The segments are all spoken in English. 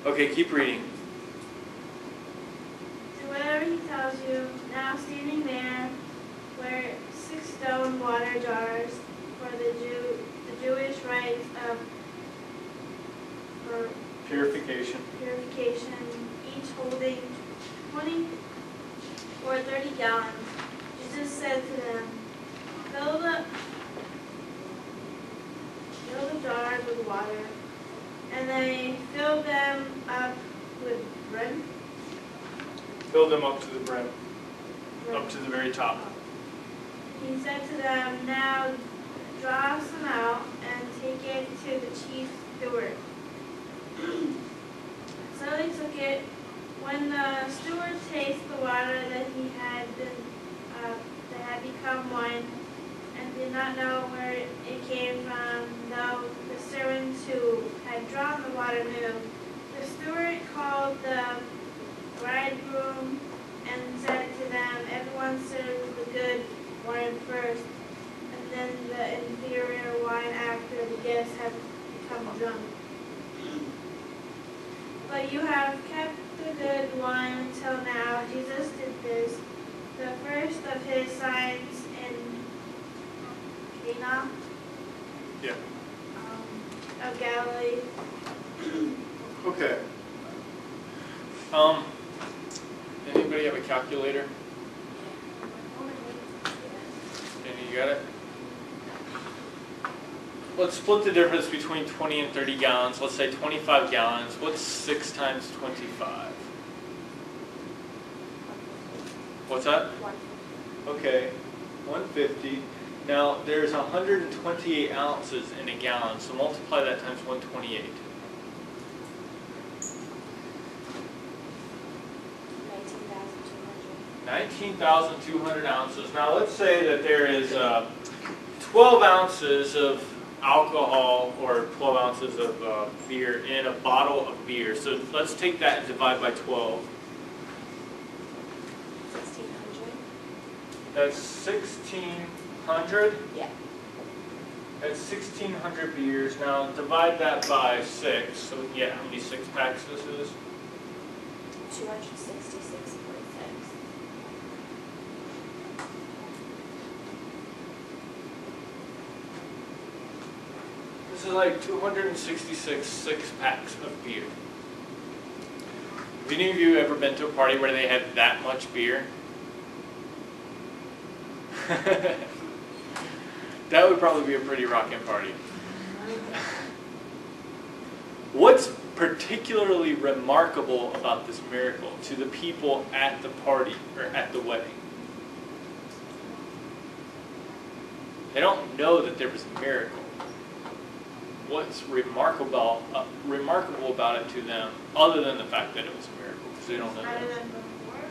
Okay, keep reading. Do whatever he tells you. Now standing there were 6 stone water jars for the Jewish rites of Purification. each holding 20 or 30 gallons. Jesus said to them, fill the jars with water. And they filled them up with brim. Fill them up to the brim, up to the very top. He said to them, now draw some out and take it to the chief steward. So they took it. When the steward tasted the water that had become wine, and did not know where it came from, though the servants who had drawn the water knew, the steward called the bridegroom and said to them, everyone serves the good wine first, and then the inferior wine after the guests have become drunk. But you have kept the good wine until now. Jesus did this, the first of his signs in Cana of Galilee. Okay. Anybody have a calculator? Danny, you got it? Let's split the difference between 20 and 30 gallons. Let's say 25 gallons. What's 6 times 25? What's that? 150. Okay, 150. Now, there's 128 ounces in a gallon, so multiply that times 128. 19,200 ounces. Now, let's say that there is 12 ounces of alcohol or 12 ounces of beer in a bottle of beer. So let's take that and divide by 12. 1,600. That's 1,600? Yeah. That's 1,600 beers. Now divide that by 6, so we can get how many 6-packs this is. 266.6. This is like 266 6-packs of beer. Have any of you ever been to a party where they had that much beer? That would probably be a pretty rockin' party. What's particularly remarkable about this miracle to the people at the party or at the wedding? They don't know that there was a miracle. What's remarkable about it to them, other than the fact that it was a miracle, because they don't know that. Better than before?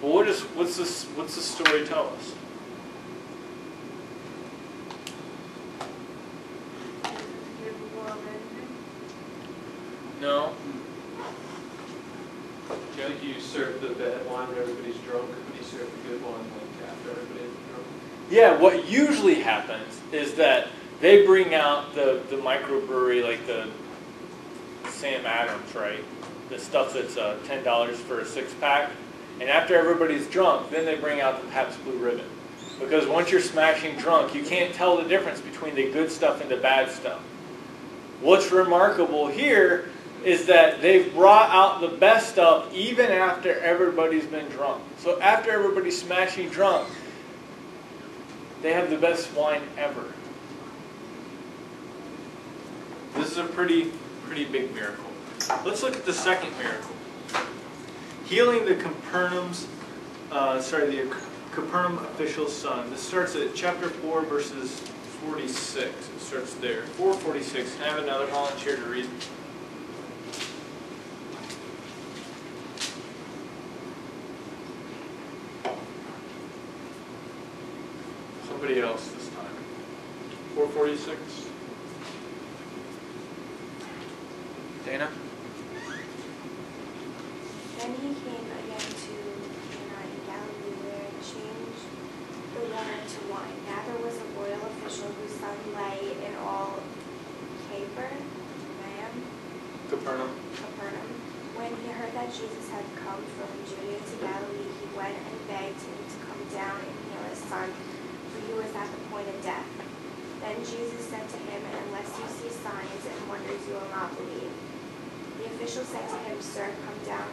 Well, what's the story tell us? No. I think you serve the bad wine when everybody's drunk, but you serve the good wine like after everybody's drunk. Yeah, what usually happens is that they bring out the microbrewery, like the Sam Adams, right? The stuff that's $10 for a 6-pack. And after everybody's drunk, then they bring out the Pabst Blue Ribbon. Because once you're smashing drunk, you can't tell the difference between the good stuff and the bad stuff. What's remarkable here is that they've brought out the best stuff even after everybody's been drunk. So after everybody's smashing drunk, they have the best wine ever. This is a pretty big miracle. Let's look at the second miracle. Healing the Capernaum official's son. This starts at chapter 4, verses 46. It starts there. 4:46. Can I have another volunteer to read? Somebody else this time. 4:46. Dana? Then he came again to Cana in Galilee, where he changed the water to wine. Now there was a royal official whose son lay in all Capernaum. When he heard that Jesus had come from Judea to Galilee, he went and begged him to come down and heal his son, for he was at the point of death. Then Jesus said to him, "Unless you see signs and wonders, you will not believe." The official said to him, "Sir, come down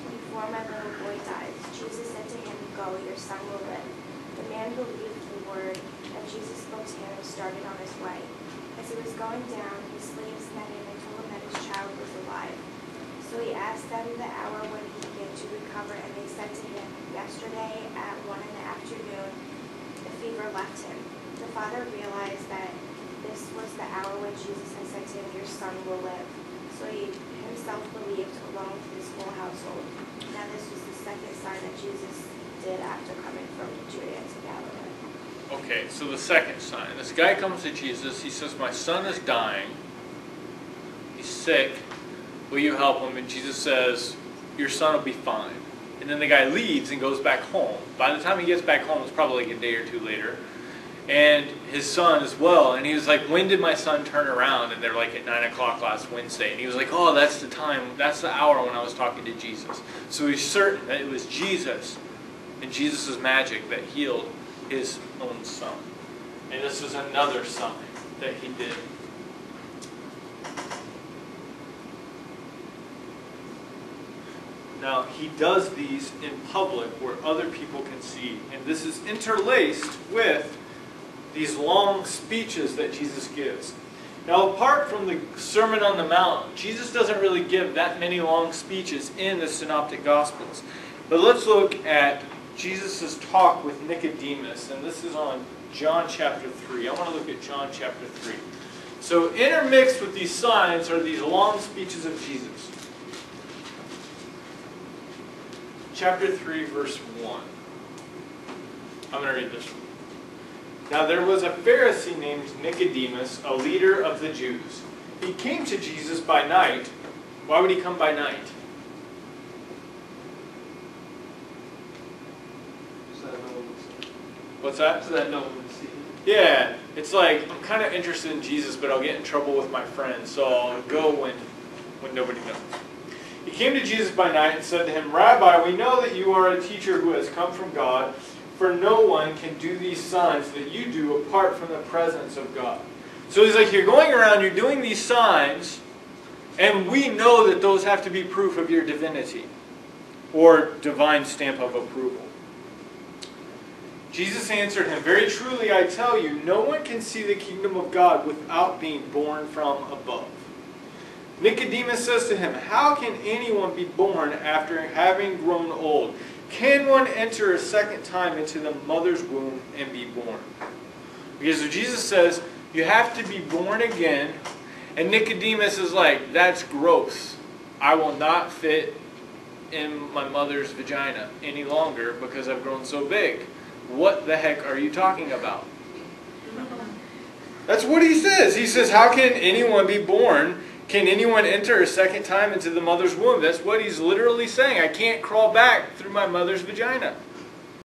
before my little boy dies." Jesus said to him, "Go, your son will live." The man believed the word that Jesus spoke to him and started on his way. As he was going down, his slaves met him and told him that his child was alive. So he asked them the hour when he began to recover, and they said to him, "Yesterday at 1 p.m, the fever left him." The father realized that this was the hour when Jesus had said to him, "Your son will live." So he himself believed, along with his whole household. Now this was the second sign that Jesus did after coming from Judea to Galilee. Okay, so the second sign. This guy comes to Jesus. He says, "My son is dying. He's sick. Will you help him?" And Jesus says, "Your son will be fine." And then the guy leaves and goes back home. By the time he gets back home, it's probably like a day or two later. And his son as well. And he was like, "When did my son turn around?" And they're like, "At 9 o'clock last Wednesday." And he was like, "Oh, that's the time. That's the hour when I was talking to Jesus." So he's certain that it was Jesus and Jesus' magic that healed his own son. And this is another sign that he did. Now, he does these in public where other people can see. And this is interlaced with these long speeches that Jesus gives. Now, apart from the Sermon on the Mount, Jesus doesn't really give that many long speeches in the Synoptic Gospels. But let's look at Jesus' talk with Nicodemus, and this is on John chapter 3. I want to look at John chapter 3. So intermixed with these signs are these long speeches of Jesus. Chapter 3, verse 1. I'm going to read this one. Now there was a Pharisee named Nicodemus, a leader of the Jews. He came to Jesus by night. Why would he come by night? So that no one would see. What's that? So that no one would see. Yeah, it's like, I'm kind of interested in Jesus, but I'll get in trouble with my friends, so I'll go when nobody knows. He came to Jesus by night and said to him, "Rabbi, we know that you are a teacher who has come from God, for no one can do these signs that you do apart from the presence of God." So he's like, you're going around, you're doing these signs, and we know that those have to be proof of your divinity, or divine stamp of approval. Jesus answered him, "Very truly I tell you, no one can see the kingdom of God without being born from above." Nicodemus says to him, "How can anyone be born after having grown old? Can one enter a second time into the mother's womb and be born?" Because so Jesus says, you have to be born again. And Nicodemus is like, "That's gross. I will not fit in my mother's vagina any longer because I've grown so big. What the heck are you talking about?" That's what he says. He says, how can anyone be born? Can anyone enter a second time into the mother's womb? That's what he's literally saying. I can't crawl back through my mother's vagina.